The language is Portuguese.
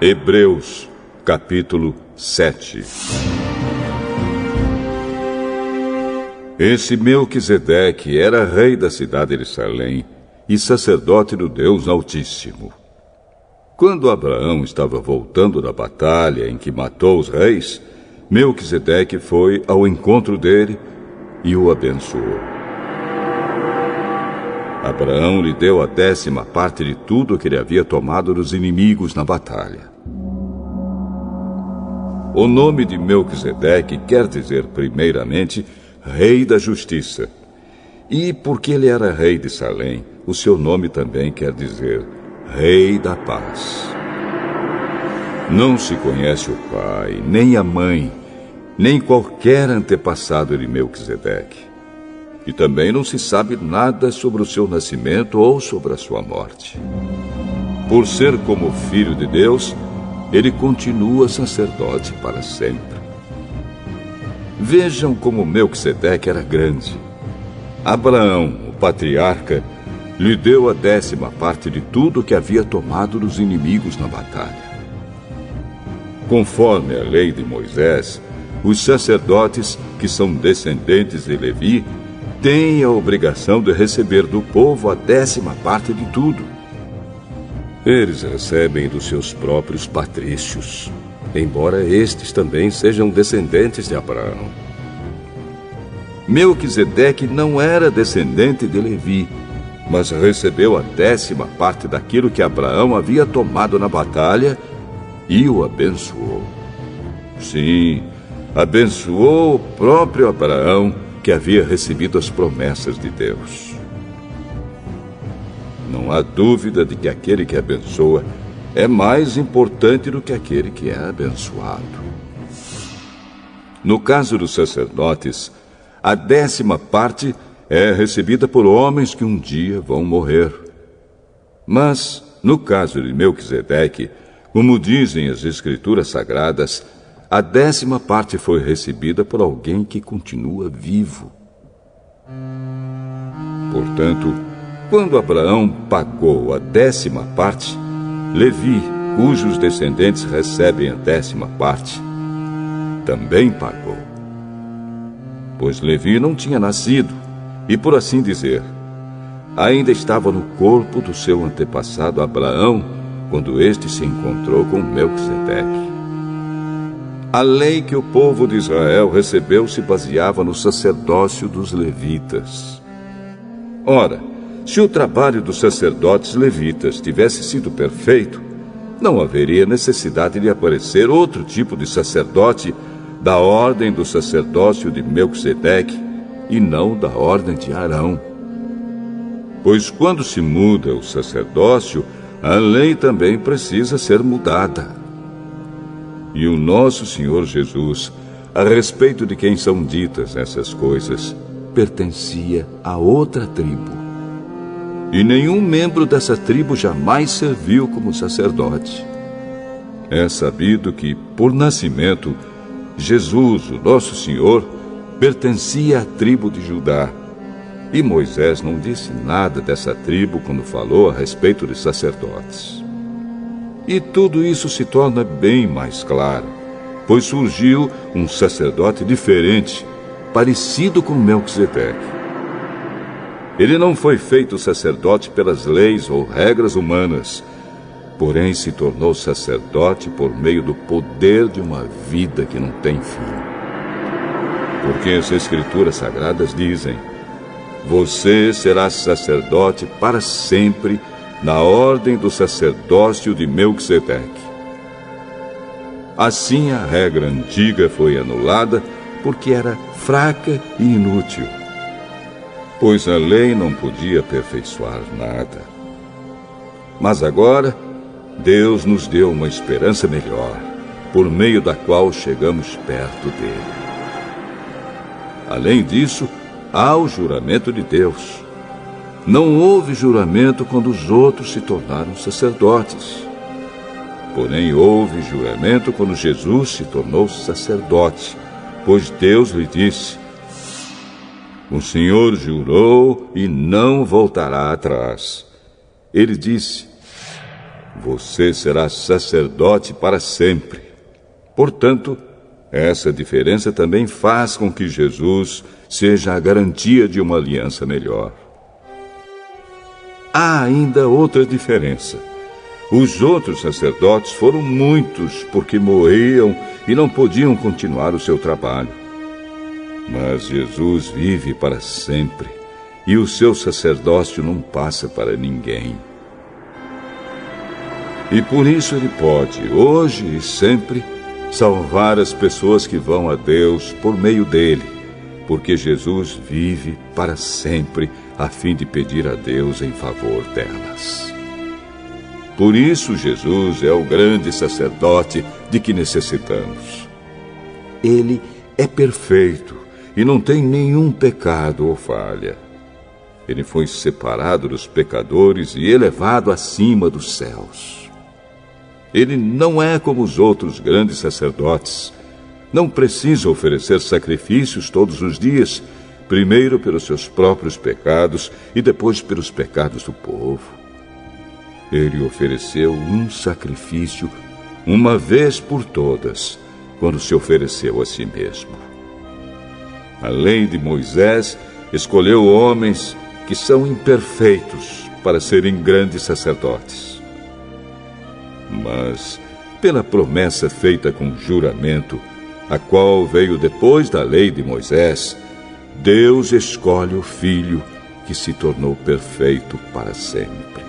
Hebreus, capítulo 7. Esse Melquisedeque era rei da cidade de Salém e sacerdote do Deus Altíssimo. Quando Abraão estava voltando da batalha em que matou os reis, Melquisedeque foi ao encontro dele e o abençoou. Abraão lhe deu a 10ª parte de tudo que ele havia tomado dos inimigos na batalha. O nome de Melquisedeque quer dizer, primeiramente, Rei da Justiça. E porque ele era rei de Salém, o seu nome também quer dizer Rei da Paz. Não se conhece o pai, nem a mãe, nem qualquer antepassado de Melquisedeque. E também não se sabe nada sobre o seu nascimento ou sobre a sua morte. Por ser como filho de Deus, ele continua sacerdote para sempre. Vejam como Melquisedeque era grande. Abraão, o patriarca, lhe deu a 10ª parte de tudo que havia tomado dos inimigos na batalha. Conforme a lei de Moisés, os sacerdotes, que são descendentes de Levi, têm a obrigação de receber do povo a 10ª parte de tudo. Eles recebem dos seus próprios patrícios, embora estes também sejam descendentes de Abraão. Melquisedeque não era descendente de Levi, mas recebeu a 10ª parte daquilo que Abraão havia tomado na batalha e o abençoou. Sim, abençoou o próprio Abraão, que havia recebido as promessas de Deus. Não há dúvida de que aquele que abençoa é mais importante do que aquele que é abençoado. No caso dos sacerdotes, a 10ª parte é recebida por homens que um dia vão morrer. Mas, no caso de Melquisedeque, como dizem as Escrituras Sagradas, a 10ª parte foi recebida por alguém que continua vivo. Portanto, quando Abraão pagou a 10ª parte, Levi, cujos descendentes recebem a 10ª parte, também pagou. Pois Levi não tinha nascido e, por assim dizer, ainda estava no corpo do seu antepassado Abraão quando este se encontrou com Melquisedeque. A lei que o povo de Israel recebeu se baseava no sacerdócio dos levitas. Ora, se o trabalho dos sacerdotes levitas tivesse sido perfeito, não haveria necessidade de aparecer outro tipo de sacerdote da ordem do sacerdócio de Melquisedeque e não da ordem de Arão. Pois quando se muda o sacerdócio, a lei também precisa ser mudada. E o nosso Senhor Jesus, a respeito de quem são ditas essas coisas, pertencia a outra tribo. E nenhum membro dessa tribo jamais serviu como sacerdote. É sabido que, por nascimento, Jesus, o nosso Senhor, pertencia à tribo de Judá. E Moisés não disse nada dessa tribo quando falou a respeito de sacerdotes. E tudo isso se torna bem mais claro, pois surgiu um sacerdote diferente, parecido com Melquisedeque. Ele não foi feito sacerdote pelas leis ou regras humanas, porém se tornou sacerdote por meio do poder de uma vida que não tem fim. Porque as Escrituras Sagradas dizem: você será sacerdote para sempre, na ordem do sacerdócio de Melquisedeque. Assim a regra antiga foi anulada porque era fraca e inútil, pois a lei não podia aperfeiçoar nada. Mas agora, Deus nos deu uma esperança melhor, por meio da qual chegamos perto dele. Além disso, há o juramento de Deus. Não houve juramento quando os outros se tornaram sacerdotes. Porém, houve juramento quando Jesus se tornou sacerdote, pois Deus lhe disse: o Senhor jurou e não voltará atrás. Ele disse: Você será sacerdote para sempre. Portanto, essa diferença também faz com que Jesus seja a garantia de uma aliança melhor. Há ainda outra diferença. Os outros sacerdotes foram muitos porque morriam e não podiam continuar o seu trabalho. Mas Jesus vive para sempre e o seu sacerdócio não passa para ninguém. E por isso ele pode, hoje e sempre, salvar as pessoas que vão a Deus por meio dele, porque Jesus vive para sempre a fim de pedir a Deus em favor delas. Por isso Jesus é o grande sacerdote de que necessitamos. Ele é perfeito e não tem nenhum pecado ou falha. Ele foi separado dos pecadores e elevado acima dos céus. Ele não é como os outros grandes sacerdotes. Não precisa oferecer sacrifícios todos os dias, primeiro pelos seus próprios pecados e depois pelos pecados do povo. Ele ofereceu um sacrifício uma vez por todas, quando se ofereceu a si mesmo. A lei de Moisés escolheu homens que são imperfeitos para serem grandes sacerdotes. Mas, pela promessa feita com juramento, a qual veio depois da lei de Moisés, Deus escolhe o Filho que se tornou perfeito para sempre.